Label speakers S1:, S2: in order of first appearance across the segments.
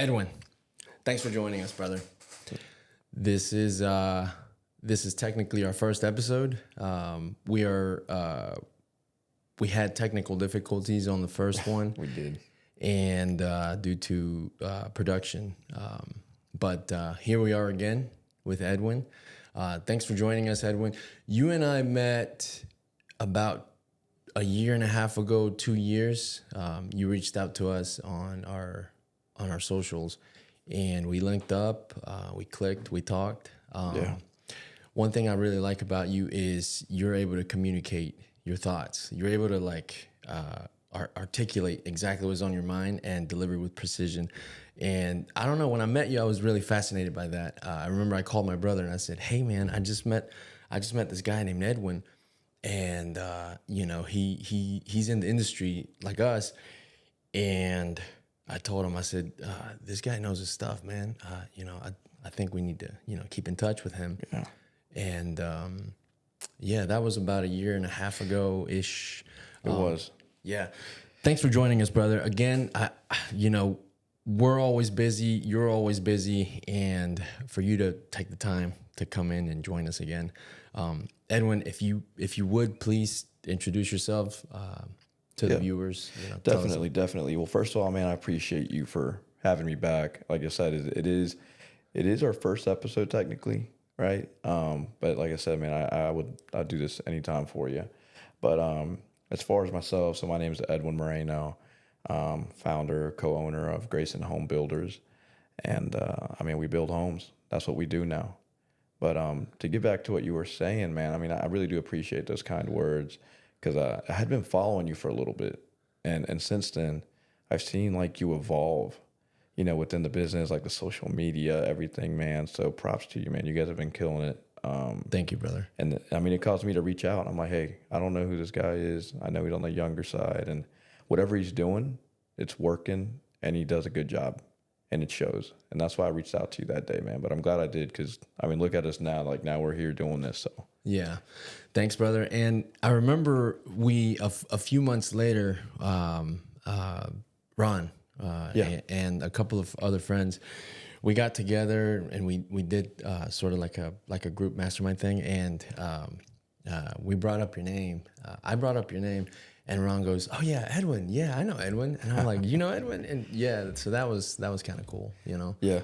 S1: Edwin, thanks for joining us, brother. This is technically our first episode. We had technical difficulties on the first one.
S2: We did.
S1: And due to production. But here we are again with Edwin. Thanks for joining us, Edwin. You and I met about a year and a half ago, 2 years. You reached out to us on our socials, and we linked up. We clicked. We talked. One thing I really like about you is you're able to communicate your thoughts. You're able to articulate exactly what's on your mind and deliver with precision. And I don't know, when I met you, I was really fascinated by that. I remember I called my brother and I said, "Hey man, I just met this guy named Edwin, and he's in the industry like us." And I told him, I said, "This guy knows his stuff, man. I think we need to keep in touch with him."
S2: Yeah.
S1: And that was about a year and a half ago ish.
S2: It was.
S1: Yeah. Thanks for joining us, brother. Again, we're always busy. You're always busy. And for you to take the time to come in and join us again. Edwin, if you would, please introduce yourself to the viewers.
S2: Definitely. Well, first of all, man, I appreciate you for having me back. Like I said, it is our first episode technically, right? But like I said, man, I'd do this anytime for you. But as far as myself, so my name is Edwin Moreno, founder, co-owner of Grayson Home Builders. And we build homes. That's what we do now. But to get back to what you were saying, man, I really do appreciate those kind words, because I had been following you for a little bit. And since then, I've seen you evolve, within the business, like the social media, everything, man. So props to you, man. You guys have been killing it.
S1: Thank you, brother.
S2: And it caused me to reach out. I'm like, hey, I don't know who this guy is. I know he's on the younger side, and whatever he's doing, it's working, and he does a good job, and it shows. And that's why I reached out to you that day, man. But I'm glad I did, because look at us now. Now we're here doing this. So
S1: yeah, thanks, brother. And I remember a few months later, Ron, and a couple of other friends, we got together and we did sort of like a group mastermind thing, and we brought up your name. I brought up your name, and Ron goes, "Oh yeah, Edwin. Yeah, I know Edwin." And I'm like, "You know Edwin?" And yeah, so that was kind of cool,
S2: Yeah. No, yeah.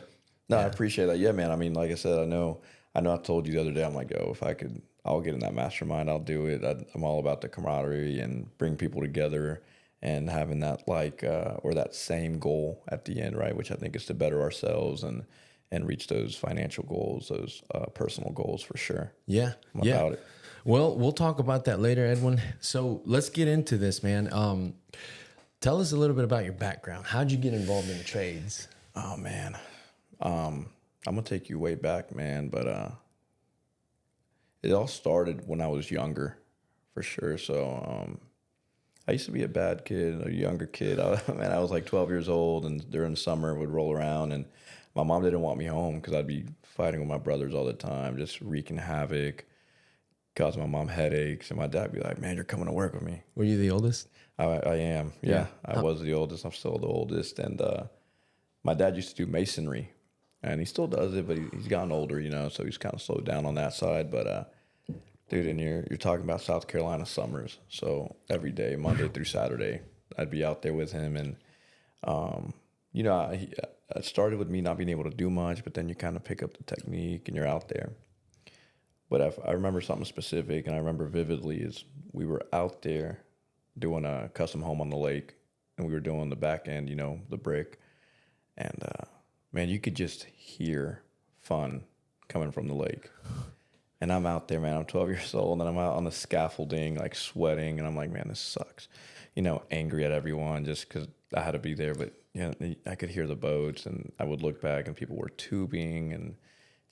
S2: I appreciate that. Yeah, man. Like I said, I know. I told you the other day. I'm like, if I could, I'll get in that mastermind. I'll do it. I'm all about the camaraderie and bring people together, and having that or that same goal at the end, right? Which I think is to better ourselves and reach those financial goals, those personal goals for sure.
S1: Yeah.
S2: I'm about it.
S1: Well, we'll talk about that later, Edwin. So let's get into this, man. Tell us a little bit about your background. How'd you get involved in the trades?
S2: Oh man. I'm gonna take you way back, man, but it all started when I was younger, for sure. So I used to be a bad kid, a younger kid. I was like 12 years old, and during the summer would roll around, and my mom didn't want me home because I'd be fighting with my brothers all the time, just wreaking havoc, causing my mom headaches, and my dad would be like, "Man, you're coming to work with me."
S1: Were you the oldest?
S2: I am. Yeah. I was the oldest. I'm still the oldest. And my dad used to do masonry, and he still does it, but he's gotten older, so he's kind of slowed down on that side. But dude, and you're talking about South Carolina summers. So every day, Monday through Saturday, I'd be out there with him. And, it started with me not being able to do much, but then you kind of pick up the technique and you're out there. But I remember something specific, and I remember vividly, is we were out there doing a custom home on the lake, and we were doing the back end, the brick. And, man, you could just hear fun coming from the lake. And I'm out there, man. I'm 12 years old, and I'm out on the scaffolding, sweating. And I'm like, man, this sucks. Angry at everyone just because I had to be there. But, I could hear the boats, and I would look back, and people were tubing and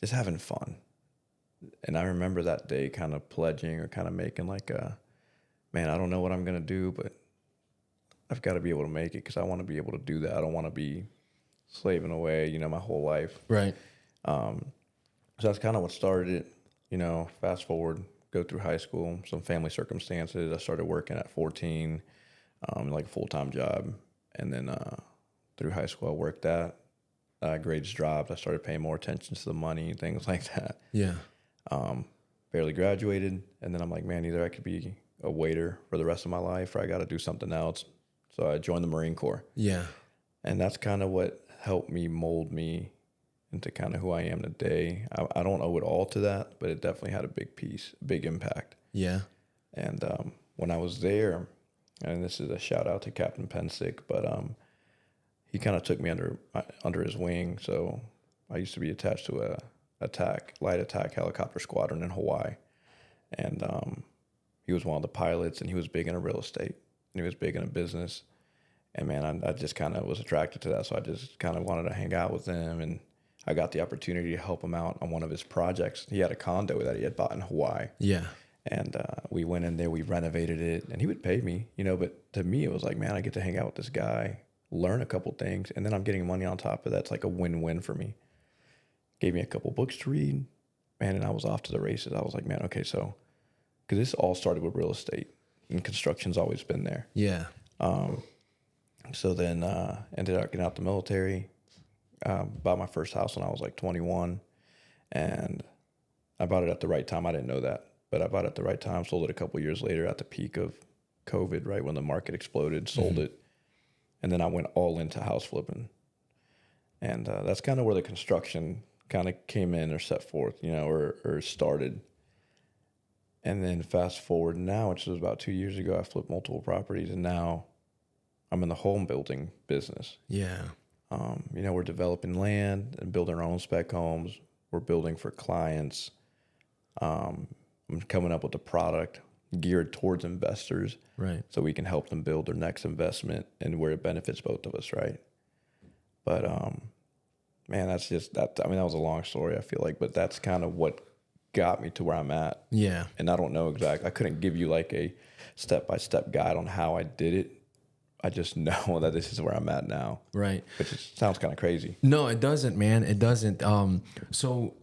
S2: just having fun. And I remember that day kind of pledging or kind of making man, I don't know what I'm going to do, but I've got to be able to make it, because I want to be able to do that. I don't want to be slaving away, my whole life.
S1: Right.
S2: So that's kind of what started it. Fast forward, go through high school, some family circumstances. I started working at 14, a full-time job. And then through high school, I worked that. grades dropped. I started paying more attention to the money and things like that.
S1: Yeah.
S2: Barely graduated, and then I'm like, man, either I could be a waiter for the rest of my life, or I got to do something else. So I joined the Marine Corps.
S1: Yeah.
S2: And that's kind of what helped me mold me into kind of who I am today. I don't owe it all to that, but it definitely had a big impact.
S1: Yeah.
S2: And when I was there, and this is a shout out to Captain Pensick, but he kind of took me under his wing. So I used to be attached to a light attack helicopter squadron in Hawaii, and he was one of the pilots, and he was big into real estate, and he was big into business. And man, I just kind of was attracted to that, so I just kind of wanted to hang out with him, and I got the opportunity to help him out on one of his projects. He had a condo that he had bought in Hawaii.
S1: Yeah.
S2: And we went in there, we renovated it, and he would pay me, but to me, it was like, man, I get to hang out with this guy, learn a couple things, and then I'm getting money on top of that. It's like a win-win for me. Gave me a couple books to read, man, and I was off to the races. I was like, man, okay, so, because this all started with real estate, and construction's always been there.
S1: Yeah.
S2: So then ended up getting out the military, bought my first house when I was like 21, and I bought it at the right time. I didn't know that, but I bought it at the right time, sold it a couple years later at the peak of COVID, right when the market exploded, sold it, and then I went all into house flipping. And that's kind of where the construction kind of came in or set forth, or started. And then fast forward now, which was about 2 years ago, I flipped multiple properties, and now I'm in the home building business.
S1: Yeah.
S2: We're developing land and building our own spec homes. We're building for clients. I'm coming up with a product geared towards investors,
S1: Right.
S2: so we can help them build their next investment and where it benefits both of us, right? But man, that's just that. I mean, that was a long story, I feel like, but that's kind of what got me to where I'm at.
S1: Yeah.
S2: And I don't know exactly. I couldn't give you like a step-by-step guide on how I did it. I just know that this is where I'm at now.
S1: Right.
S2: Which sounds kind of crazy.
S1: No, it doesn't, man. It doesn't. So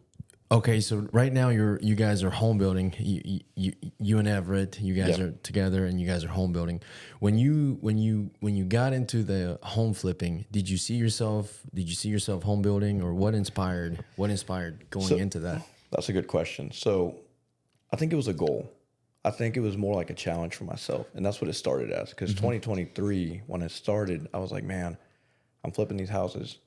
S1: right now you guys are home building. You and Everett, you guys are together and you guys are home building. When you got into the home flipping, did you see yourself home building, or what inspired going into that?
S2: That's a good question. So I think it was a goal. I think it was more like a challenge for myself. And that's what it started as. Because 2023, when it started, I was like, man, I'm flipping these houses,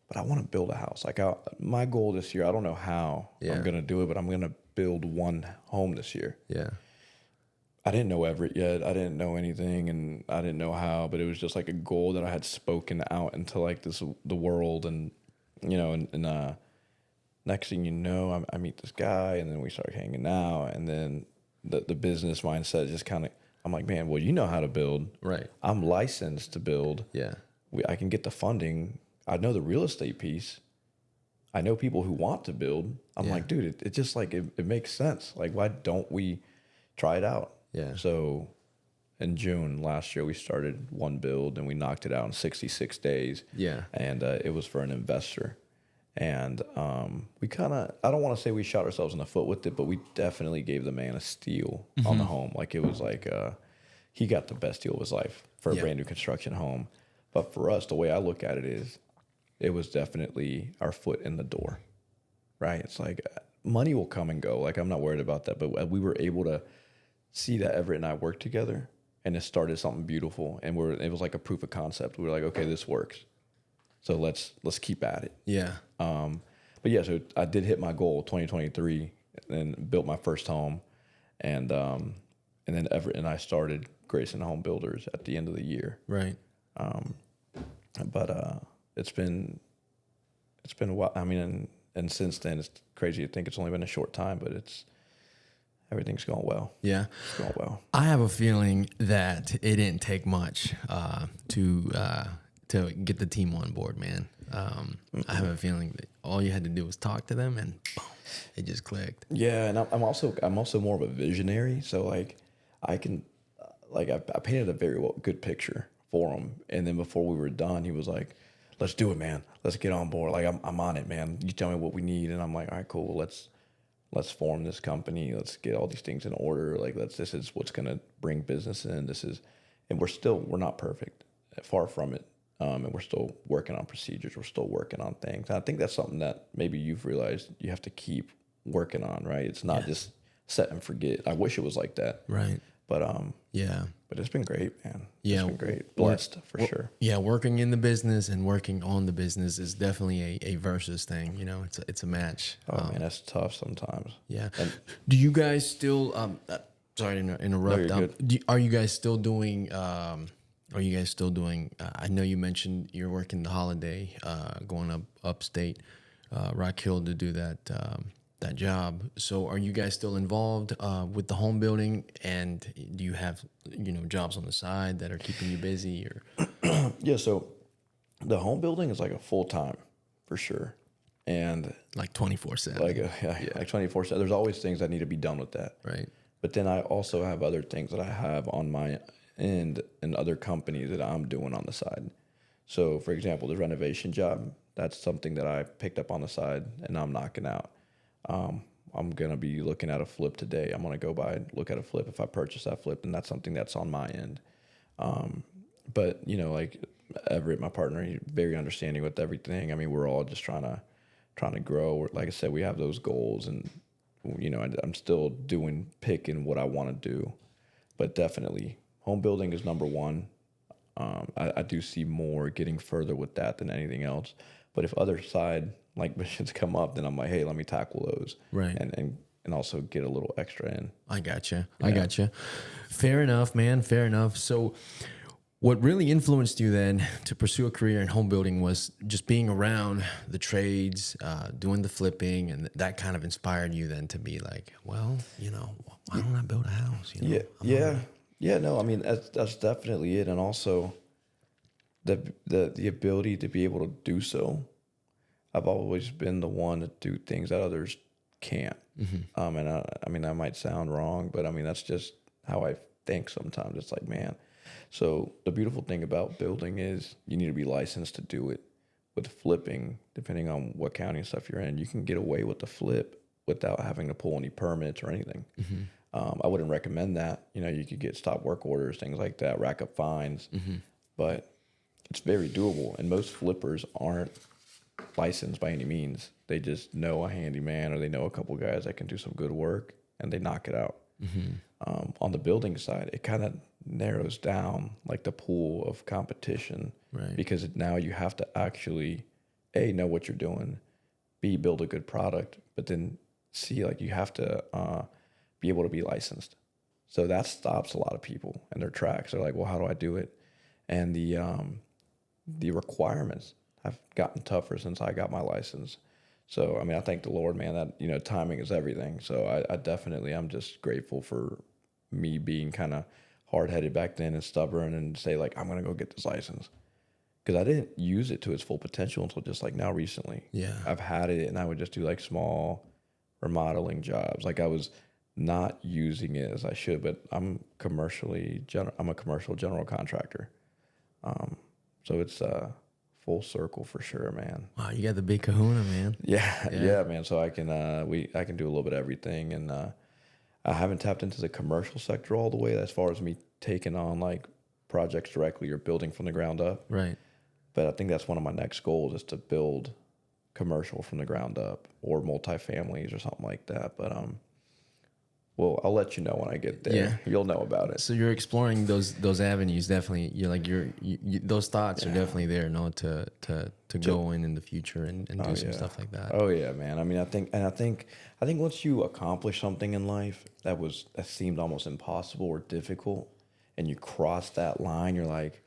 S2: but I want to build a house. Like my goal this year, I don't know how I'm going to do it, but I'm going to build one home this year.
S1: Yeah.
S2: I didn't know Everett yet. I didn't know anything, and I didn't know how, but it was just like a goal that I had spoken out into like the world. And, next thing you know, I meet this guy, and then we start hanging out, and then the business mindset just kind of, I'm like, man, well, you know how to build.
S1: Right.
S2: I'm licensed to build.
S1: Yeah.
S2: I can get the funding. I know the real estate piece. I know people who want to build. I'm like, dude, it just like, it makes sense. Like, why don't we try it out?
S1: Yeah.
S2: So in June last year, we started one build, and we knocked it out in 66 days.
S1: Yeah.
S2: And it was for an investor. And we kind of, I don't want to say we shot ourselves in the foot with it, but we definitely gave the man a steal on the home. Like, it was like he got the best deal of his life for a brand new construction home. But for us, the way I look at it is, it was definitely our foot in the door, right? It's like money will come and go. Like, I'm not worried about that. But we were able to see that Everett and I worked together, and it started something beautiful. And it was like a proof of concept. We were like, okay, this works. So let's keep at it.
S1: Yeah.
S2: But yeah, so I did hit my goal 2023 and built my first home. And then Everett and I started Grayson Home Builders at the end of the year.
S1: Right.
S2: But it's been a while. I mean, and since then, it's crazy to think it's only been a short time, but everything's going well.
S1: Yeah.
S2: It's going well.
S1: I have a feeling that it didn't take much to get the team on board, man. I have a feeling that all you had to do was talk to them, and boom, it just clicked.
S2: Yeah, and I'm also more of a visionary. So like, I can, like, I painted a very good picture for him, and then before we were done, he was like, "Let's do it, man. Let's get on board. Like, I'm on it, man. You tell me what we need," and I'm like, "All right, cool. Let's form this company. Let's get all these things in order. Like, this is what's gonna bring business in. And we're not perfect, far from it. And we're still working on procedures. We're still working on things. And I think that's something that maybe you've realized you have to keep working on, right? It's not just set and forget. I wish it was like that.
S1: Right.
S2: But
S1: yeah.
S2: But it's been great, man.
S1: Yeah.
S2: It's been great. Blessed for sure.
S1: Yeah, working in the business and working on the business is definitely a versus thing. You know, it's a match.
S2: Oh man, that's tough sometimes.
S1: Yeah.
S2: And
S1: do you guys still? Sorry to interrupt.
S2: No, you're good.
S1: Are you guys still doing? Are you guys still doing? I know you mentioned you're working the holiday, going upstate, Rock Hill to do that job. So are you guys still involved with the home building? And do you have jobs on the side that are keeping you busy? Or
S2: Yeah, so the home building is like a full time for sure, and
S1: like 24/7.
S2: like like 24/7. There's always things that need to be done with that.
S1: Right.
S2: But then I also have other things that I have on my end and other companies that I'm doing on the side. So, for example, the renovation job, that's something that I picked up on the side and I'm knocking out. I'm going to be looking at a flip today. I'm going to go by and look at a flip. If I purchase that flip, then that's something that's on my end. But, like Everett, my partner, he's very understanding with everything. I mean, we're all just trying to grow. Like I said, we have those goals and, I'm still picking what I want to do. But definitely, home building is number one. I do see more getting further with that than anything else. But if other side like missions come up, then I'm like, hey, let me tackle those,
S1: right?
S2: And also get a little extra in.
S1: I gotcha. I gotcha. Fair enough, man. Fair enough. So, what really influenced you then to pursue a career in home building was just being around the trades, doing the flipping, and that kind of inspired you then to be like, well, why don't I build a house?
S2: Yeah. No, I mean that's definitely it, and also the ability to be able to do so. I've always been the one to do things that others can't. Mm-hmm. And I mean that might sound wrong, but I mean that's just how I think sometimes. It's like, man. So the beautiful thing about building is you need to be licensed to do it. With flipping, depending on what county and stuff you're in, you can get away with the flip without having to pull any permits or anything. Mm-hmm. I wouldn't recommend that. You could get stop work orders, things like that, rack up fines. Mm-hmm. But it's very doable. And most flippers aren't licensed by any means. They just know a handyman or they know a couple guys that can do some good work and they knock it out. Mm-hmm. On the building side, it kind of narrows down like the pool of competition,
S1: right?
S2: Because now you have to actually A, know what you're doing, B, build a good product, but then C, like you have to be able to be licensed. So that stops a lot of people in their tracks. They're like, well, how do I do it? And the requirements have gotten tougher since I got my license. So, I mean, I thank the Lord, man, that, timing is everything. So I definitely, I'm just grateful for me being kind of hard-headed back then and stubborn and say, like, I'm going to go get this license. Because I didn't use it to its full potential until just, like, now recently.
S1: Yeah.
S2: I've had it, and I would just do, like, small remodeling jobs. Like, I was not using it as I should, but I'm a commercial general contractor. So it's full circle for sure, man.
S1: Wow, you got the big kahuna, man.
S2: Yeah, man. So I can I can do a little bit of everything, and I haven't tapped into the commercial sector all the way as far as me taking on like projects directly or building from the ground up.
S1: Right.
S2: But I think that's one of my next goals is to build commercial from the ground up or multifamilies or something like that. But well, I'll let you know when I get there. Yeah. You'll know about it.
S1: So you're exploring those avenues. Definitely, those thoughts are definitely there, to go in the future and do some stuff like that.
S2: Oh yeah, man. I mean, I think once you accomplish something in life that seemed almost impossible or difficult, and you cross that line, you're like,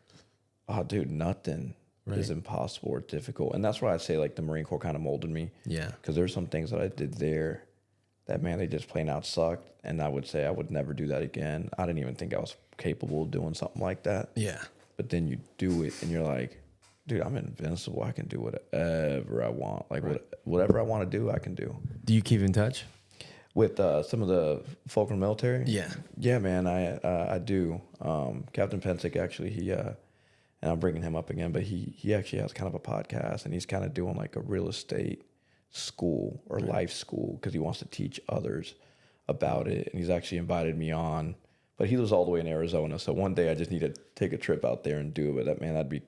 S2: oh, dude, nothing is impossible or difficult. And that's why I say like the Marine Corps kind of molded me.
S1: Yeah.
S2: Because there's some things that I did there that, man, they just plain out sucked. And I would say I would never do that again. I didn't even think I was capable of doing something like that.
S1: Yeah.
S2: But then you do it and you're like, dude, I'm invincible. I can do whatever I want. Like whatever I want to do, I can do.
S1: Do you keep in touch?
S2: With some of the folk in the military?
S1: Yeah.
S2: Yeah, man, I do. Captain Pensick, actually, he, and I'm bringing him up again, but he actually has kind of a podcast and he's kind of doing like a real estate school or life school because he wants to teach others about it. And he's actually invited me on, but he lives all the way in Arizona. So one day I just need to take a trip out there and do it. But that'd be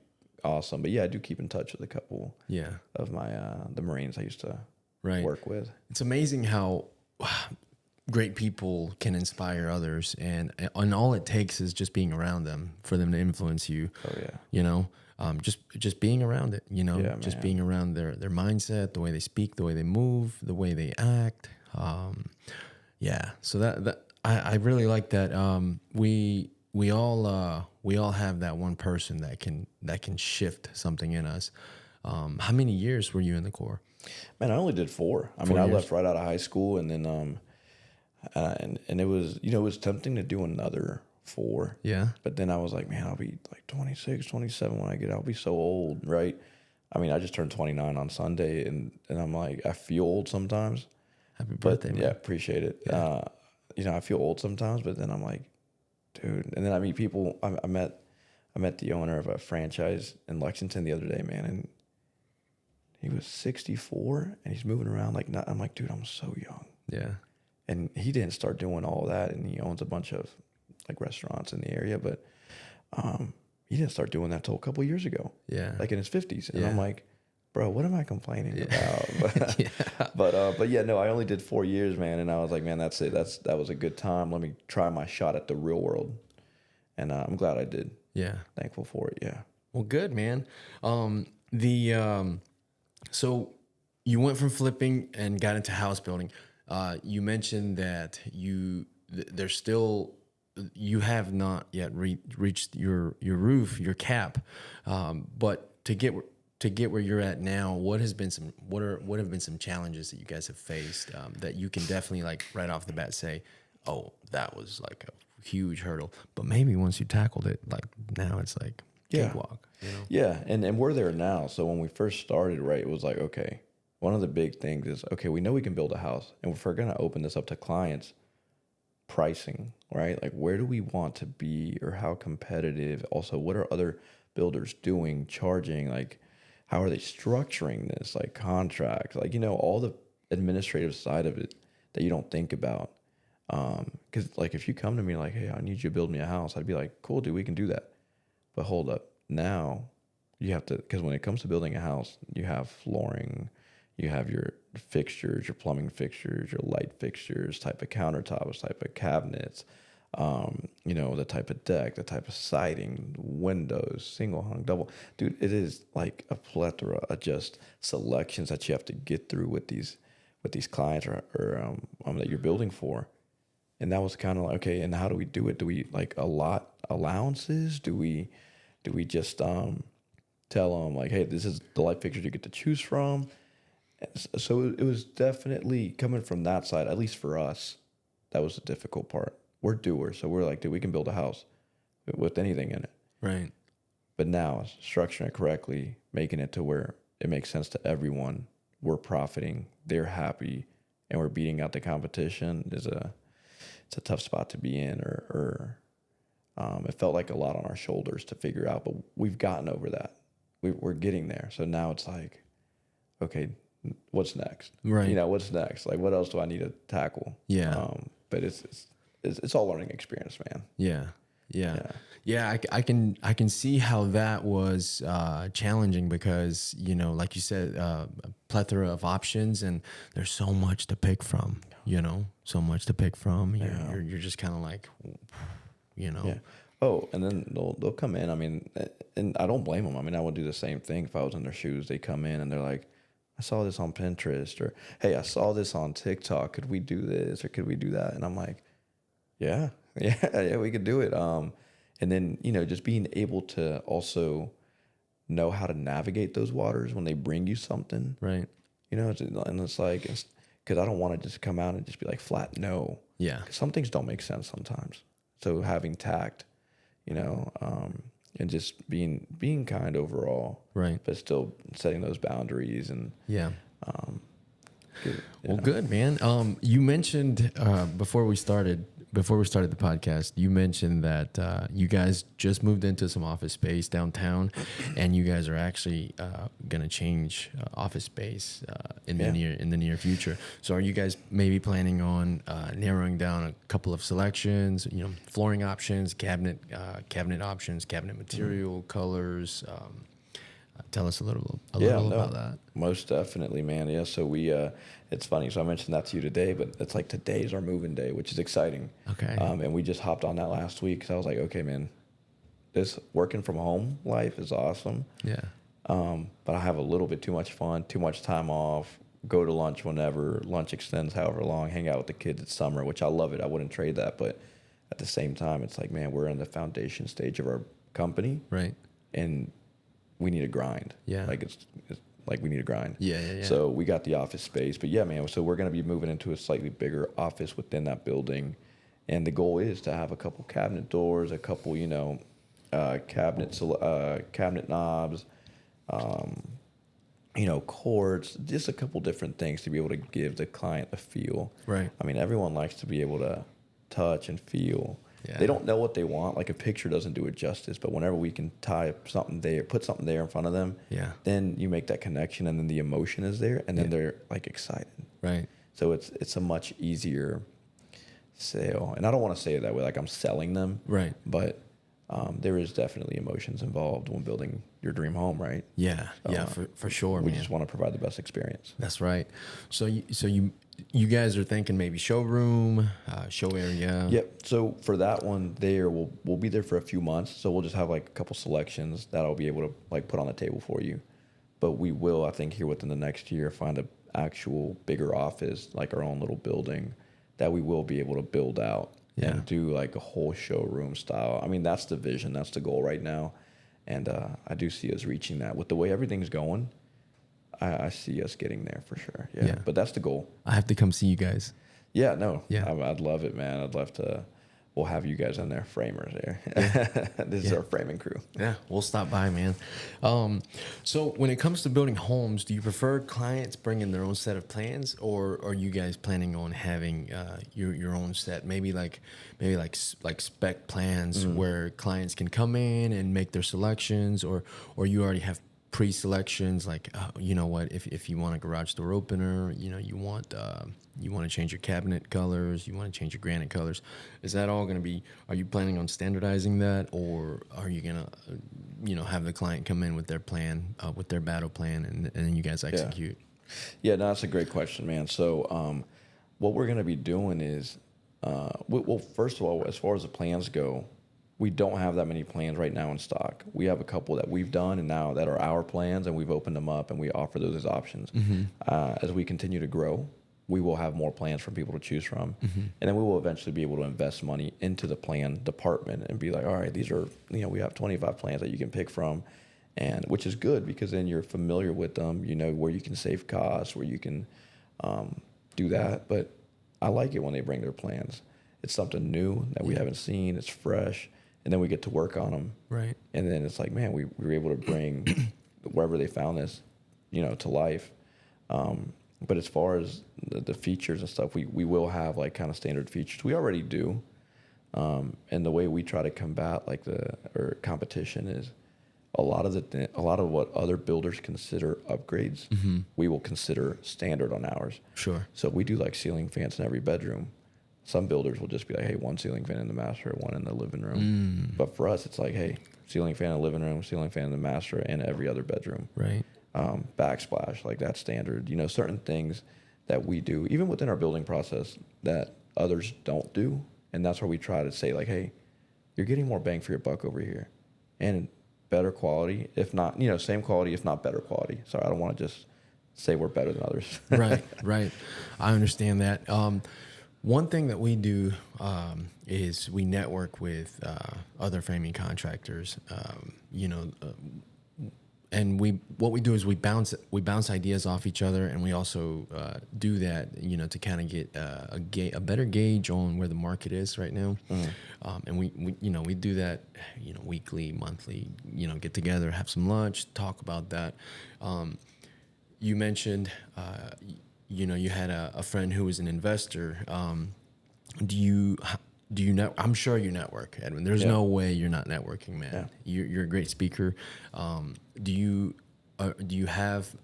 S2: awesome. But yeah, I do keep in touch with a couple
S1: Yeah.
S2: of my the Marines I used to
S1: Right.
S2: work with.
S1: It's amazing how great people can inspire others, and all it takes is just being around them for them to influence you.
S2: Oh yeah.
S1: You know, just being around it. You know,
S2: Yeah,
S1: just
S2: man.
S1: being around their mindset, the way they speak, the way they move, the way they act. Yeah. So that I really like that. We all have that one person that can shift something in us. How many years were you in the Corps?
S2: Man, I only did 4. I
S1: 4
S2: mean, I
S1: years?
S2: left right out of high school, and then and it was, it was tempting to do another 4.
S1: Yeah.
S2: But then I was like, man, I'll be like 26, 27 when I get out. I'll be so old, right? I mean, I just turned 29 on Sunday, and I'm like, I feel old sometimes.
S1: Happy
S2: But
S1: birthday, man.
S2: yeah, appreciate it.
S1: Yeah.
S2: You know, I feel old sometimes, but then I'm like, dude. And then I meet people. I met the owner of a franchise in Lexington the other day, man, and he was 64 and he's moving around like not. I'm like, dude, I'm so young.
S1: Yeah.
S2: And he didn't start doing all that, and he owns a bunch of like restaurants in the area, but he didn't start doing that till a couple of years ago.
S1: Yeah.
S2: Like in his 50s, and
S1: Yeah.
S2: I'm like, bro, what am I complaining about? But,
S1: Yeah.
S2: but yeah, no, I only did 4 years, man, and I was like, man, that's it. That was a good time. Let me try my shot at the real world, and I'm glad I did.
S1: Yeah.
S2: Thankful for it. Yeah.
S1: Well, good, man. So you went from flipping and got into house building. You mentioned that there's still, you have not yet reached your roof, your cap. But to get where you're at now, what have been some challenges that you guys have faced, that you can definitely, like, right off the bat say, oh, that was like a huge hurdle, but maybe once you tackled it, like, now it's like cakewalk, you know?
S2: Yeah, and we're there now. So when we first started, right, it was like, okay, one of the big things is, okay, we know we can build a house, and if we're going to open this up to clients, pricing, right? Like, where do we want to be, or how competitive? Also, what are other builders doing, charging? Like, how are they structuring this? Like, contracts, like, you know, all the administrative side of it that you don't think about. Because, like, if you come to me like, hey, I need you to build me a house, I'd be like, cool, dude, we can do that. But hold up, now you have to, because when it comes to building a house, you have flooring, you have your fixtures, your plumbing fixtures, your light fixtures, type of countertops, type of cabinets, you know, the type of deck, the type of siding, windows, single hung, double. Dude, it is like a plethora of just selections that you have to get through with these clients or that you're building for. And that was kind of like, okay, and how do we do it? Do we like allot allowances? Do we just tell them like, hey, this is the light fixtures you get to choose from? So it was definitely coming from that side, at least for us. That was the difficult part. We're doers, so we're like, dude, we can build a house with anything in it.
S1: Right.
S2: But now structuring it correctly, making it to where it makes sense to everyone. We're profiting, they're happy, and we're beating out the competition it's a tough spot to be in, or it felt like a lot on our shoulders to figure out, but we've gotten over that. We're getting there. So now it's like, okay, what's next?
S1: Right.
S2: You know, what's next? Like, what else do I need to tackle?
S1: Yeah.
S2: But it's all learning experience, man.
S1: Yeah. I can see how that was challenging because, you know, like you said, a plethora of options, and there's so much to pick from. You know, so much to pick from. You're just kind of like, you know.
S2: Yeah. Oh, and then they'll come in. I mean, and I don't blame them. I mean, I would do the same thing if I was in their shoes. They come in and they're like, I saw this on Pinterest, or hey, I saw this on TikTok. Could we do this, or could we do that? And I'm like, yeah, we could do it. And then, you know, just being able to also know how to navigate those waters when they bring you something.
S1: Right.
S2: You know, it's like, because I don't want to just come out and just be like flat no.
S1: Yeah.
S2: 'Cause some things don't make sense sometimes. So having tact, you know, and just being kind overall.
S1: Right.
S2: But still setting those boundaries and
S1: Yeah.
S2: good,
S1: Well, good, man. You mentioned before we started the podcast, you mentioned that you guys just moved into some office space downtown, and you guys are actually going to change office space in the near future. So, are you guys maybe planning on narrowing down a couple of selections? You know, flooring options, cabinet options, cabinet material, colors. tell us a little
S2: Yeah, no,
S1: about that.
S2: most definitely, man. Yeah, so we, it's funny. So I mentioned that to you today, but it's like today's our moving day, which is exciting.
S1: Okay.
S2: And we just hopped on that last week because I was like, okay, man, this working from home life is awesome.
S1: Yeah.
S2: But I have a little bit too much fun, too much time off, go to lunch whenever, lunch extends however long, hang out with the kids. It's summer, which I love it. I wouldn't trade that. But at the same time, it's like, man, we're in the foundation stage of our company.
S1: Right.
S2: And we need to grind.
S1: Yeah.
S2: Like it's like we need to grind.
S1: Yeah.
S2: So we got the office space. But yeah, man, so we're going to be moving into a slightly bigger office within that building. And the goal is to have a couple cabinet doors, a couple, cabinet knobs, cords, just a couple different things to be able to give the client a feel.
S1: Right.
S2: I mean, everyone likes to be able to touch and feel.
S1: Yeah.
S2: They don't know what they want. Like a picture doesn't do it justice, but whenever we can tie something there, put something there in front of them,
S1: Yeah.
S2: then you make that connection, and then the emotion is there, and then they're like excited.
S1: Right.
S2: So it's a much easier sale. And I don't want to say it that way, like I'm selling them.
S1: Right.
S2: But there is definitely emotions involved when building your dream home, right?
S1: Yeah. Yeah. For sure.
S2: We
S1: man.
S2: just want to provide the best experience.
S1: That's right. So you guys are thinking maybe showroom, show area.
S2: Yep. So for that one, we'll be there for a few months. So we'll just have like a couple selections that I'll be able to like put on the table for you. But we will, I think, here within the next year, find an actual bigger office, like our own little building, that we will be able to build out and do like a whole showroom style. I mean, that's the vision, that's the goal right now, and I do see us reaching that with the way everything's going. I see us getting there for sure. Yeah. But that's the goal.
S1: I have to come see you guys.
S2: Yeah, no.
S1: Yeah.
S2: I'd love it, man. I'd love to. We'll have you guys in there, framers there. This is our framing crew.
S1: Yeah, we'll stop by, man. So when it comes to building homes, do you prefer clients bringing their own set of plans, or are you guys planning on having your own set? Maybe like spec plans where clients can come in and make their selections, or you already have pre-selections, like you know what, if you want a garage door opener, you want to change your cabinet colors, you want to change your granite colors. Is that all going to be, are you planning on standardizing that, or are you going to have the client come in with their plan, with their battle plan, and then you guys execute?
S2: Yeah, no, that's a great question, man. So what we're going to be doing is, well, first of all, as far as the plans go, we don't have that many plans right now in stock. We have a couple that we've done and now that are our plans, and we've opened them up and we offer those as options. As we continue to grow, we will have more plans for people to choose from. And then we will eventually be able to invest money into the plan department and be like, all right, these are, we have 25 plans that you can pick from, and which is good because then you're familiar with them, where you can save costs, where you can do that. But I like it when they bring their plans. It's something new that we haven't seen. It's fresh. And then we get to work on them. Right. And then it's like, man, we were able to bring wherever they found this, to life. But as far as the features and stuff, we will have like kind of standard features. We already do. And the way we try to combat like competition is a lot of what other builders consider upgrades, we will consider standard on ours. Sure. So we do like ceiling fans in every bedroom. Some builders will just be like, hey, one ceiling fan in the master, one in the living room. But for us, it's like, hey, ceiling fan in the living room, ceiling fan in the master, and every other bedroom. Right. Backsplash, like that's standard. Certain things that we do, even within our building process, that others don't do. And that's where we try to say, like, hey, you're getting more bang for your buck over here. And better quality, if not, same quality, if not better quality. Sorry, I don't want to just say we're better than others. Right. I understand that. One thing that we do is we network with other framing contractors, and what we do is we bounce ideas off each other, and we also do that, to kind of get a better gauge on where the market is right now, and we do that, weekly, monthly, get together, have some lunch, talk about that. You mentioned. You had a friend who was an investor. Do you I'm sure you network, Edwin. There's no way you're not networking, man. Yeah. You're a great speaker. Do you have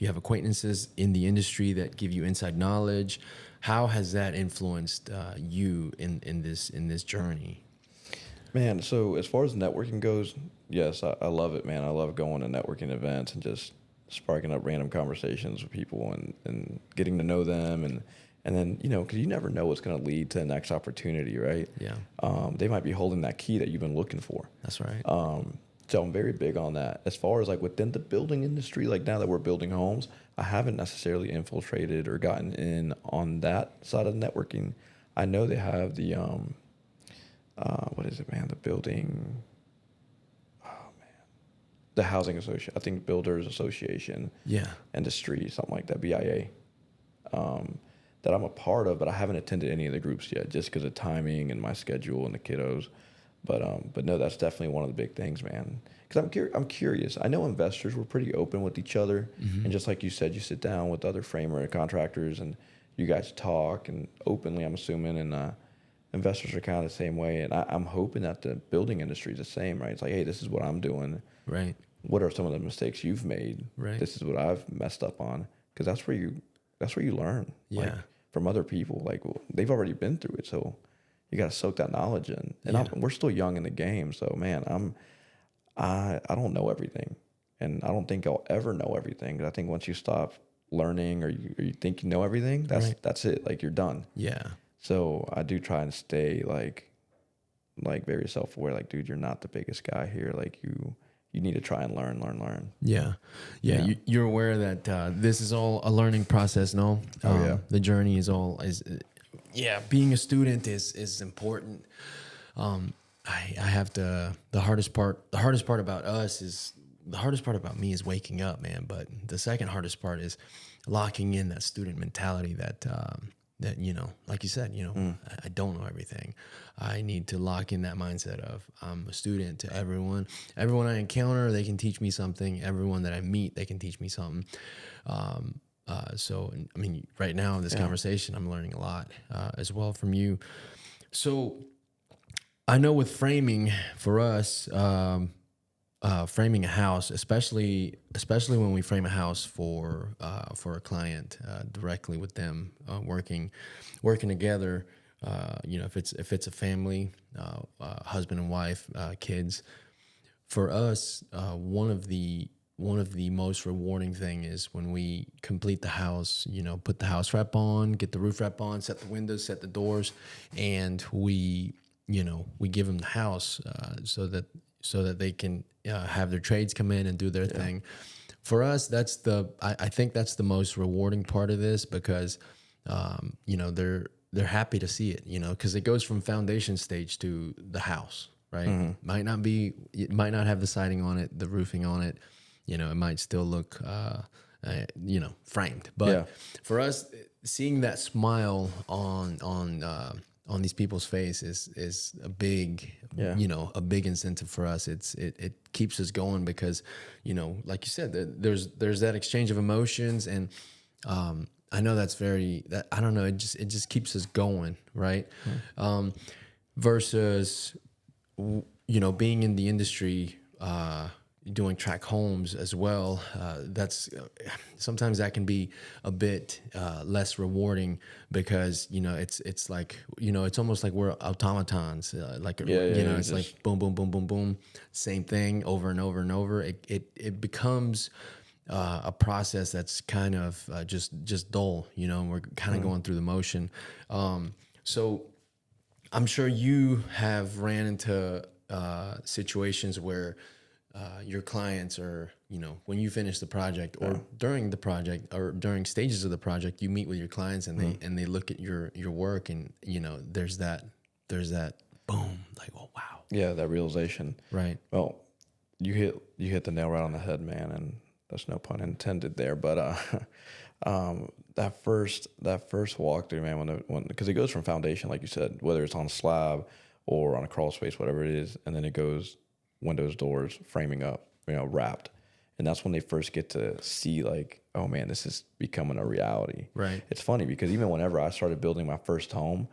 S2: acquaintances in the industry that give you inside knowledge? How has that influenced you in this journey? Man, so as far as networking goes, yes, I love it, man. I love going to networking events and just sparking up random conversations with people and getting to know them and then, because you never know what's going to lead to the next opportunity, right?
S1: Yeah,
S2: They might be holding that key that you've been looking for.
S1: that's right.
S2: So I'm very big on that. As far as like within the building industry, like now that we're building homes, I haven't necessarily infiltrated or gotten in on that side of networking. I know they have the what is it, man? The building, the housing association. I think Builders Association,
S1: Yeah,
S2: Industry, something like that, BIA. That I'm a part of, but I haven't attended any of the groups yet, just because of timing and my schedule and the kiddos. But no, that's definitely one of the big things, man. Because I'm curious. I know investors were pretty open with each other, and just like you said, you sit down with other framer and contractors, and you guys talk and openly. I'm assuming, and investors are kind of the same way. And I'm hoping that the building industry is the same, right? It's like, hey, this is what I'm doing.
S1: right,
S2: What are some of the mistakes you've made?
S1: right.
S2: This is what I've messed up on, because that's where you learn.
S1: Yeah.
S2: Like, from other people. Like, well, they've already been through it, so you got to soak that knowledge in. And we're still young in the game, so man, I don't know everything, and I don't think I'll ever know everything. 'Cause I think once you stop learning, or you think you know everything, that's it. Like, you're done.
S1: Yeah.
S2: So I do try and stay like very self aware. Like, dude, you're not the biggest guy here. Like, you need to try and learn.
S1: Yeah. You're aware that this is all a learning process, no? The journey is being a student is important. I have to, the hardest part about me is waking up, man. But the second hardest part is locking in that student mentality that like you said, I don't know everything. I need to lock in that mindset of I'm a student to everyone. Everyone I encounter, they can teach me something. Everyone that I meet, they can teach me something. So, I mean, right now in this conversation, I'm learning a lot as well from you. So I know with framing for us, framing a house, especially when we frame a house for a client directly with them, working together. If it's a family, husband and wife, kids. For us, one of the most rewarding thing is when we complete the house. Put the house wrap on, get the roof wrap on, set the windows, set the doors, and we give them the house so that they can have their trades come in and do their thing. For us, I think that's the most rewarding part of this, because they're happy to see it, because it goes from foundation stage to the house, right? It might not have the siding on it, the roofing on it, it might still look framed, but for us, seeing that smile on these people's face is a big, a big incentive for us. It keeps us going because, like you said, there's that exchange of emotions, and I know I don't know, it just keeps us going, right? Versus, being in the industry, doing track homes as well. That's sometimes that can be a bit less rewarding, because it's like it's almost like we're automatons. It's like boom, boom, boom, boom, boom, same thing over and over and over. It becomes a process that's kind of just dull. We're kind of going through the motion. So I'm sure you have ran into situations where your clients are, when you finish the project or during the project or during stages of the project, you meet with your clients and they look at your work, and there's that boom, like, oh wow,
S2: that realization,
S1: right?
S2: Well, you hit the nail right on the head, man, and that's no pun intended there. But that first walkthrough, man, when because it goes from foundation, like you said, whether it's on a slab or on a crawl space, whatever it is, and then it goes windows, doors, framing up, wrapped. And that's when they first get to see, like, oh man, this is becoming a reality.
S1: Right.
S2: It's funny because even whenever I started building my first home,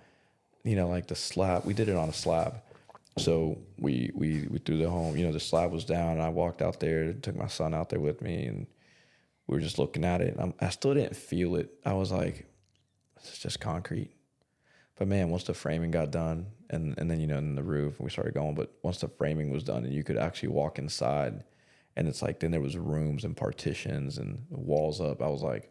S2: like the slab, we did it on a slab. So we threw the home, the slab was down, and I walked out there, took my son out there with me, and we were just looking at it. And I still didn't feel it. I was like, this is just concrete. But man, once the framing got done, and then in the roof, we started going. But once the framing was done, and you could actually walk inside, and it's like then there was rooms and partitions and walls up. I was like,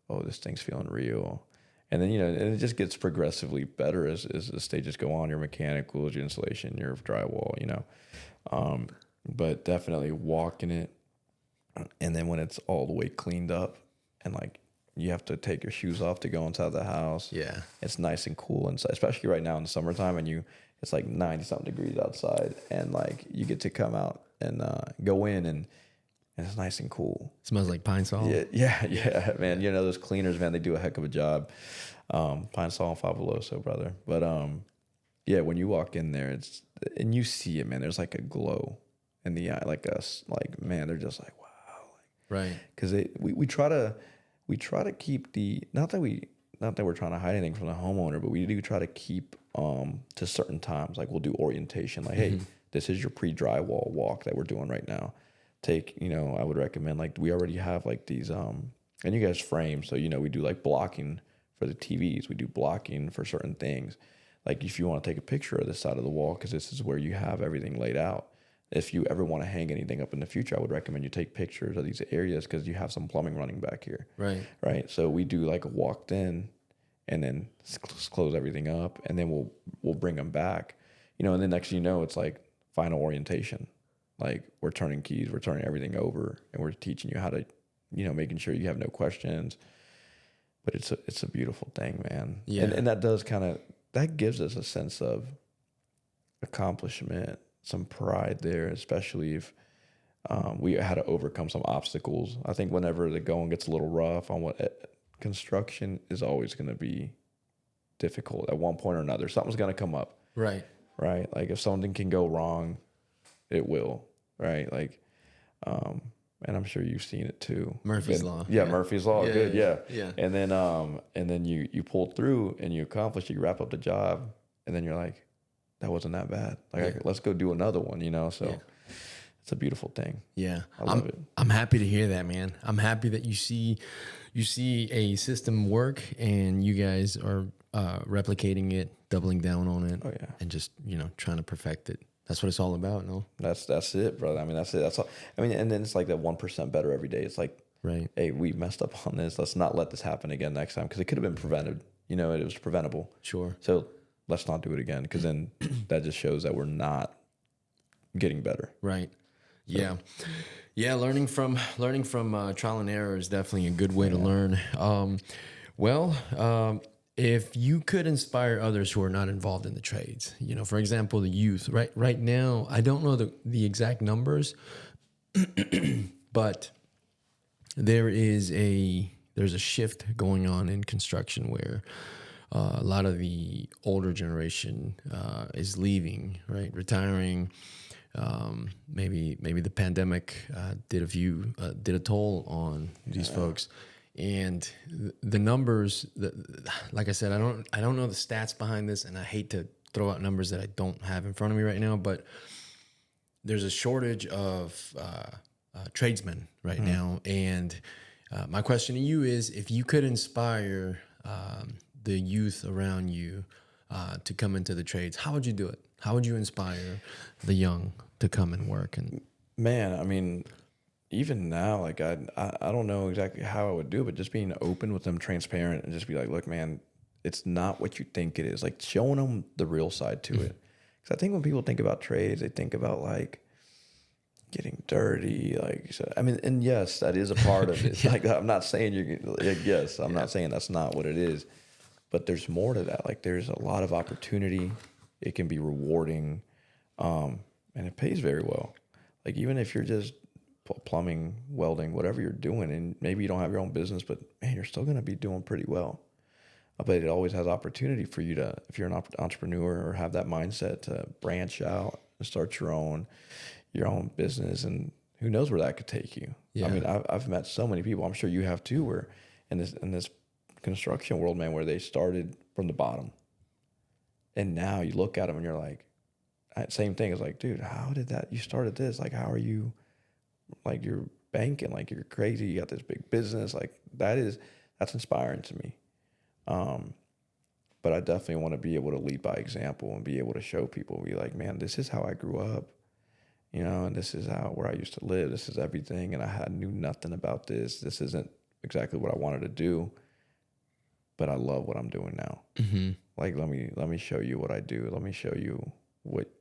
S2: oh, this thing's feeling real. And then and it just gets progressively better as the stages go on. Your mechanicals, your insulation, your drywall, But definitely walking it, and then when it's all the way cleaned up, and like you have to take your shoes off to go inside the house.
S1: Yeah.
S2: It's nice and cool inside, especially right now in the summertime, and it's like 90 something degrees outside, and like you get to come out and go in, and it's nice and cool.
S1: Smells like pine sol.
S2: Yeah, man. Those cleaners, man, they do a heck of a job. Pine sol and Fabuloso, brother. But yeah, when you walk in there, and you see it, man. There's like a glow in the eye, like us, like man, they're just like wow,
S1: Right.
S2: Because we try to keep not that we're trying to hide anything from the homeowner, but we do try to keep to certain times. Like we'll do orientation, like hey, this is your pre-drywall walk that we're doing right now. I would recommend, like we already have like these and you guys frame, so we do like blocking for the TVs, we do blocking for certain things. Like if you want to take a picture of this side of the wall, because this is where you have everything laid out. If you ever want to hang anything up in the future, I would recommend you take pictures of these areas because you have some plumbing running back here. Right. So we do like a walked in, and then close everything up, and then we'll bring them back, and then next it's like final orientation. Like we're turning keys, we're turning everything over, and we're teaching you how to, making sure you have no questions. But it's a beautiful thing, man.
S1: Yeah.
S2: And that does that gives us a sense of accomplishment, some pride there, especially if we had to overcome some obstacles. I think whenever the going gets a little rough on construction is always going to be difficult at one point or another. Something's going to come up.
S1: Right.
S2: Like if something can go wrong, it will. Right. Like, and I'm sure you've seen it too.
S1: Murphy's Law.
S2: Yeah, Murphy's Law. Good.
S1: Yeah.
S2: And then you pulled through and you accomplished it. You wrap up the job, and then you're like, that wasn't that bad. Like, let's go do another one. So it's a beautiful thing.
S1: Yeah,
S2: I love it.
S1: I'm happy to hear that, man. I'm happy that you see a system work, and you guys are replicating it, doubling down on it.
S2: Oh yeah,
S1: and just trying to perfect it. That's what it's all about, no?
S2: That's it, brother. I mean, that's it. That's all. I mean, and then it's like that 1% better every day. It's like,
S1: right,
S2: hey, we messed up on this. Let's not let this happen again next time, because it could have been prevented. It was preventable.
S1: Sure.
S2: So let's not do it again, because then that just shows that we're not getting better.
S1: Right. So. Yeah. Learning from trial and error is definitely a good way to learn. If you could inspire others who are not involved in the trades, for example, the youth, right now, I don't know the exact numbers, but there's a shift going on in construction where a lot of the older generation is leaving, right, retiring. Maybe the pandemic did a toll on these folks. And the numbers, like I said, I don't know the stats behind this, and I hate to throw out numbers that I don't have in front of me right now. But there's a shortage of tradesmen right now, and my question to you is: if you could inspire the youth around you to come into the trades, how would you do it? How would you inspire the young to come and work? And
S2: man, I mean, even now, like I don't know exactly how I would do it, but just being open with them, transparent, and just be like, look, man, it's not what you think it is. Like showing them the real side to it. Because I think when people think about trades, they think about like getting dirty. Like, so, I mean, and yes, that is a part of it. Like, I'm not saying I'm not saying that's not what it is, but there's more to that. Like, there's a lot of opportunity. It can be rewarding, and it pays very well. Like, even if you're just plumbing, welding, whatever you're doing, and maybe you don't have your own business, but man, you're still going to be doing pretty well. But it always has opportunity for you to, if you're an entrepreneur or have that mindset, to branch out and start your own business, and who knows where that could take you. Yeah. I mean, I've met so many people, I'm sure you have too, where in this construction world, man, where they started from the bottom, and now you look at them and you're like, same thing. It's like, dude, how did that? You started this? Like, how are you? Like, you're banking, like you're crazy. You got this big business. Like, that's inspiring to me. but I definitely want to be able to lead by example and be able to show people, be like, man, this is how I grew up, and this is where I used to live. This is everything, and I knew nothing about this. This isn't exactly what I wanted to do, but I love what I'm doing now.
S1: Mm-hmm.
S2: Like, let me show you what I do. Let me show you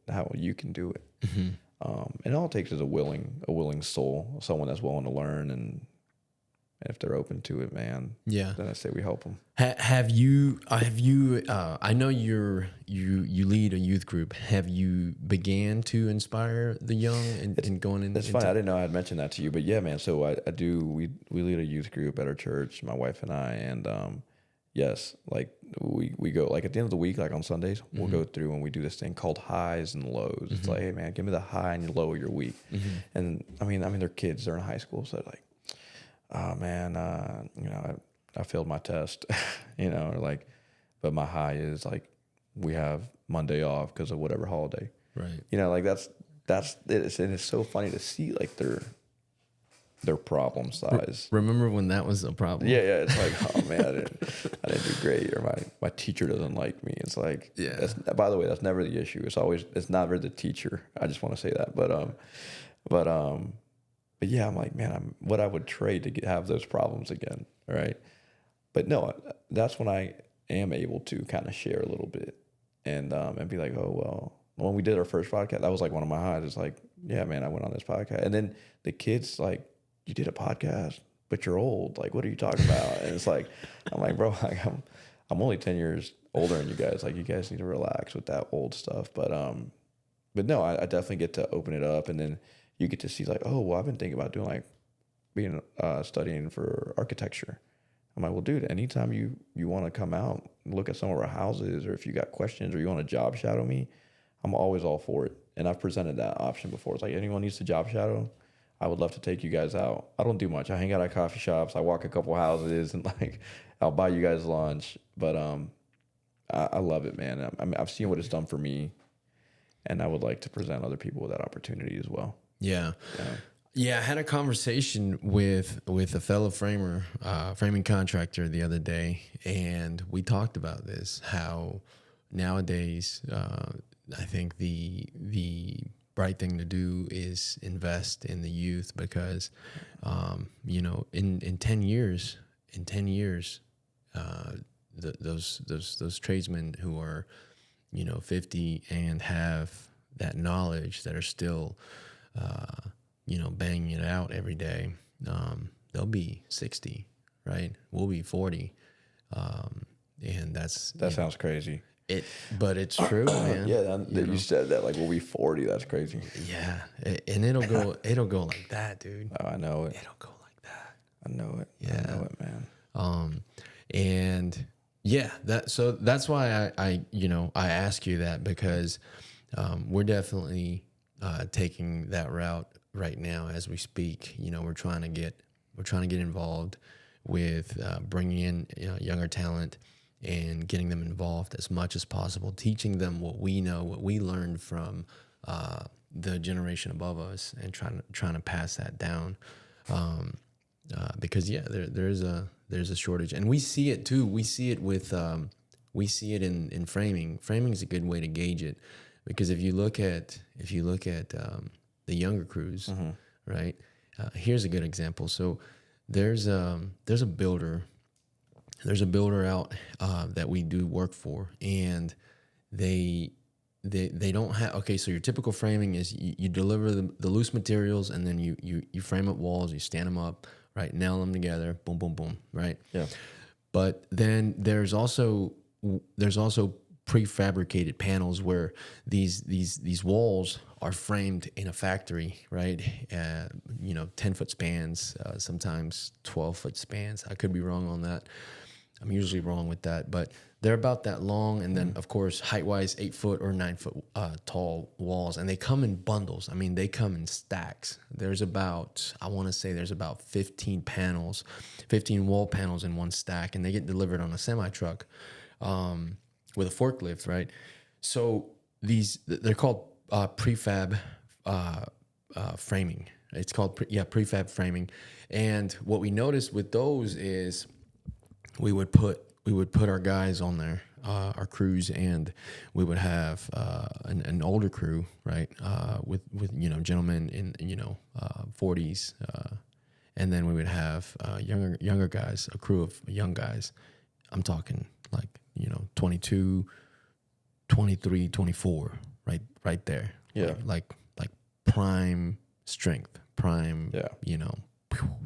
S2: how you can do it.
S1: Mm-hmm.
S2: And all it takes is a willing soul, someone that's willing to learn, and if they're open to it, man.
S1: Yeah.
S2: Then I say we help them.
S1: Have you? I know you lead a youth group. Have you began to inspire the young and going in?
S2: It's funny. I didn't know I had mentioned that to you, but yeah, man. So I do. We lead a youth group at our church, my wife and I, and yes, like we go like at the end of the week, like on Sundays, we'll go through and we do this thing called highs and lows. It's like, hey man, give me the high and your low of your week. And I mean they're kids, they're in high school, so like, oh man, I failed my test, or like, but my high is like we have Monday off because of whatever holiday,
S1: right?
S2: Like that's it. And it's so funny to see like their problem size.
S1: Remember when that was a problem?
S2: Yeah. It's like, oh man, I didn't do great, or my teacher doesn't like me. It's like,
S1: yeah.
S2: By the way, that's never the issue. It's never the teacher. I just want to say that, but yeah, I'm like, man, what I would trade to have those problems again, right? But no, that's when I am able to kind of share a little bit and be like, oh well. When we did our first podcast, that was like one of my highs. It's like, yeah, man, I went on this podcast, and then the kids like, you did a podcast, but you're old. Like, what are you talking about? And it's like, I'm like, bro, like, I'm only 10 years older than you guys. Like, you guys need to relax with that old stuff. But no, I definitely get to open it up, and then you get to see like, oh, well, I've been thinking about doing like being studying for architecture. I'm like, well, dude, anytime you want to come out and look at some of our houses, or if you got questions, or you want to job shadow me, I'm always all for it. And I've presented that option before. It's like, anyone needs to job shadow, I would love to take you guys out. I don't do much. I hang out at coffee shops. I walk a couple houses, and like, I'll buy you guys lunch. But I love it, man. I've seen what it's done for me, and I would like to present other people with that opportunity as well.
S1: Yeah. I had a conversation with a fellow framing contractor the other day, and we talked about this, how nowadays I think the right thing to do is invest in the youth, because in 10 years those tradesmen who are 50 and have that knowledge, that are still banging it out every day, they'll be 60, right? We'll be 40, and that
S2: sounds crazy.
S1: But it's true, man.
S2: Yeah, you said that, like, we'll be 40. That's crazy.
S1: Yeah, and it'll go like that, dude.
S2: Oh, I know it.
S1: It'll go like that.
S2: I know it.
S1: Yeah.
S2: I know it, man.
S1: And yeah, that's why I ask you that, because we're definitely taking that route right now as we speak. We're trying to get involved with bringing in younger talent and getting them involved as much as possible, teaching them what we know, what we learned from the generation above us, and trying to pass that down. Because there's a shortage, and we see it too. We see it in framing. Framing is a good way to gauge it, because if you look at the younger crews, right? Here's a good example. So there's a builder. There's a builder out that we do work for, and they don't have. Okay, so your typical framing is you deliver the loose materials, and then you frame up walls, you stand them up, right? Nail them together, boom, boom, boom, right?
S2: Yeah.
S1: But then there's also prefabricated panels where these walls are framed in a factory, right? 10-foot spans, sometimes 12-foot spans. I could be wrong on that. I'm usually wrong with that, but they're about that long, and then of course height-wise 8-foot or 9-foot tall walls, and they come in bundles. I mean, they come in stacks. There's about 15 wall panels in one stack, and they get delivered on a semi truck with a forklift, right? So they're called prefab framing. It's called prefab framing, and what we noticed with those is we would put our guys on there, our crews, and we would have an older crew, right, with gentlemen in 40s, and then we would have younger guys, a crew of young guys. I'm talking like 22, 23, 24, right there.
S2: Yeah.
S1: Like prime strength, prime.
S2: Yeah.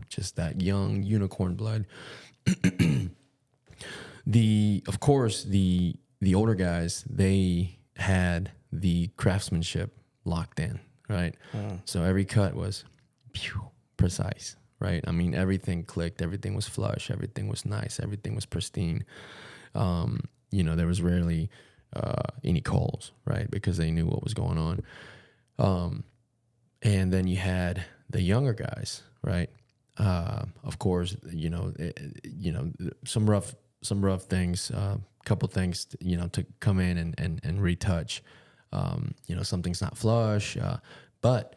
S1: Just that young unicorn blood. Of course, the older guys, they had the craftsmanship locked in, right? So every cut was precise, right? I mean, everything clicked, everything was flush, everything was nice, everything was pristine. There was rarely any calls, right? Because they knew what was going on. And then you had the younger guys, right? Of course, some rough things, couple things, to come in and retouch. Something's not flush, but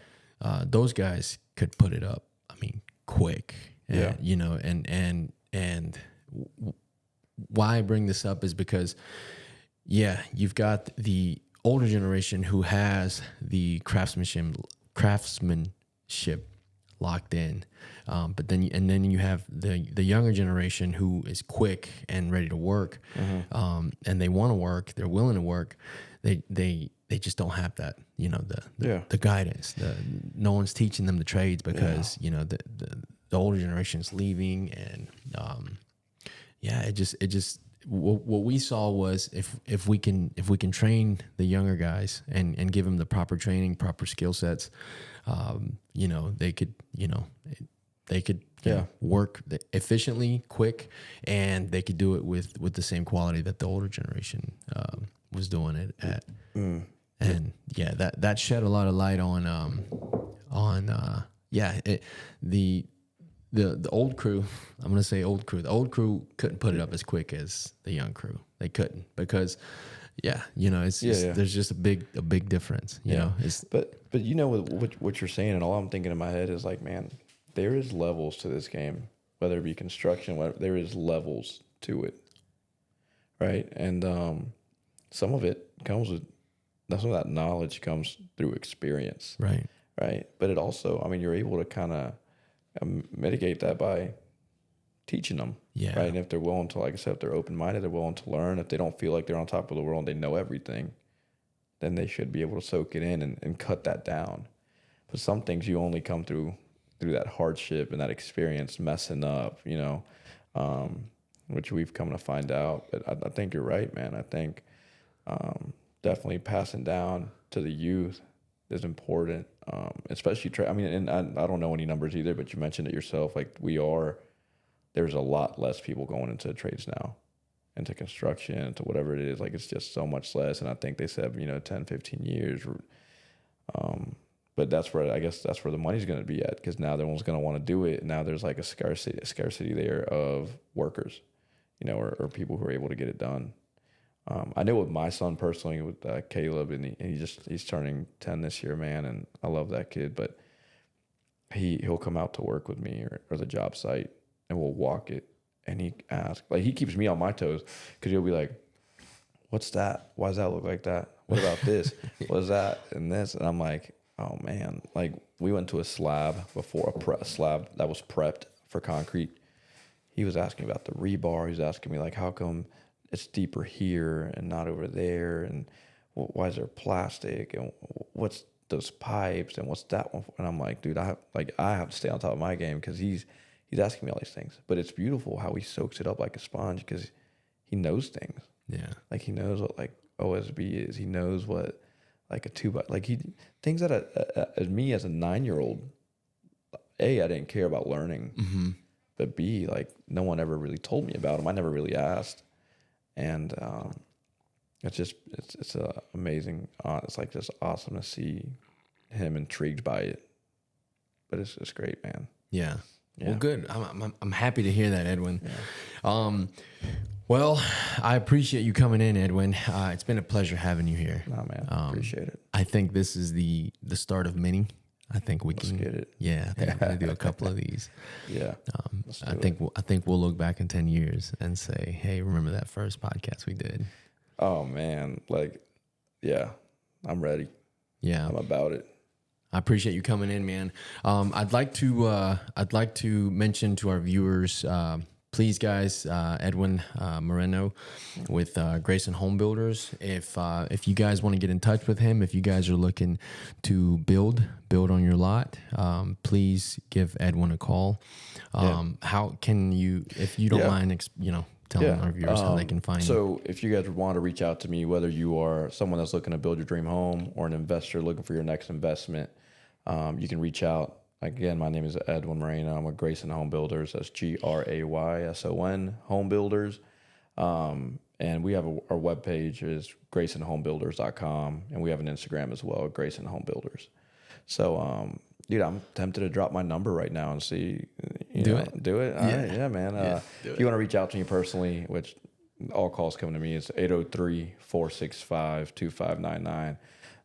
S1: those guys could put it up. I mean, quick.
S2: Yeah.
S1: And why I bring this up is because, you've got the older generation who has the craftsmanship locked in, but then you have the younger generation who is quick and ready to work, and they want to work, they're willing to work. They just don't have that, the guidance. No one's teaching them the trades because the older generation is leaving, and it just what we saw was if we can train the younger guys and give them the proper training, proper skill sets, they could work efficiently, quick, and they could do it with the same quality that the older generation was doing it at. And that shed a lot of light on the old crew. I'm going to say old crew. The old crew couldn't put it up as quick as the young crew. They couldn't because, there's just a big difference. You know,
S2: but what you're saying, and all I'm thinking in my head is like, man, there is levels to this game, whether it be construction, whatever, there is levels to it, right? And some of it comes with some of that knowledge comes through experience,
S1: right?
S2: But it also, I mean, you're able to kind of mitigate that by teaching them, right? And if they're willing to, like I said, if they're open-minded, they're willing to learn, if they don't feel like they're on top of the world, they know everything, then they should be able to soak it in and cut that down. But some things you only come through that hardship and that experience messing up, which we've come to find out. But I think you're right, man. I think definitely passing down to the youth is important, especially, and I don't know any numbers either, but you mentioned it yourself, like there's a lot less people going into trades now, into construction, into whatever it is, like it's just so much less, and I think they said, 10, 15 years, but that's where the money's going to be at, because now everyone's going to want to do it, and now there's like a scarcity there of workers, or people who are able to get it done. I know with my son personally, with Caleb, and he's turning 10 this year, man, and I love that kid. But he'll come out to work with me or the job site, and we'll walk it, and he asks, like, he keeps me on my toes, because he'll be like, "What's that? Why does that look like that? What about this? What is that and this?" And I'm like, "Oh man!" Like, we went to a slab before, a slab that was prepped for concrete. He was asking about the rebar. He was asking me, like, how come it's deeper here and not over there, and why is there plastic, and what's those pipes, and what's that one for? And I'm like, dude, I have to stay on top of my game, because he's asking me all these things. But it's beautiful how he soaks it up like a sponge, because he knows things. Yeah, like he knows what like OSB is. He knows what like a 2x, like things that me as a 9-year-old, I didn't care about learning, but B, like no one ever really told me about them. I never really asked. And it's amazing. It's like just awesome to see him intrigued by it. But it's great, man. Yeah. Well, good. I'm happy to hear that, Edwin. Yeah.
S1: Well, I appreciate you coming in, Edwin. It's been a pleasure having you here.
S2: Oh man, appreciate it.
S1: I think this is the start of many. I think we can
S2: get it.
S1: Yeah, I think we're gonna do a couple of these.
S2: Yeah.
S1: I think we'll look back in 10 years and say, "Hey, remember that first podcast we did?"
S2: Oh man, like, yeah, I'm ready.
S1: Yeah.
S2: I'm about it.
S1: I appreciate you coming in, man. I'd like to mention to our viewers, please, guys, Edwin Moreno with Grayson Home Builders. If you guys want to get in touch with him, if you guys are looking to build on your lot, please give Edwin a call. How can you, if you don't mind, telling our viewers how they can find you?
S2: So if you guys want to reach out to me, whether you are someone that's looking to build your dream home or an investor looking for your next investment, you can reach out. Again, my name is Edwin Moreno. I'm with Grayson Home Builders. That's GRAYSON Home Builders. And we have our webpage is GraysonHomeBuilders.com. And we have an Instagram as well, Grayson Home Builders. So, dude, I'm tempted to drop my number right now and see. Do it. All right. Yeah, man. If you want to reach out to me personally, which all calls coming to me, it's 803-465-2599.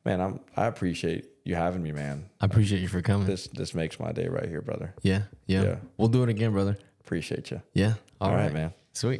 S2: Man, I appreciate you having me, man.
S1: I appreciate you for coming.
S2: This makes my day right here, brother.
S1: Yeah. We'll do it again, brother.
S2: Appreciate you.
S1: Yeah.
S2: All right, man.
S1: Sweet.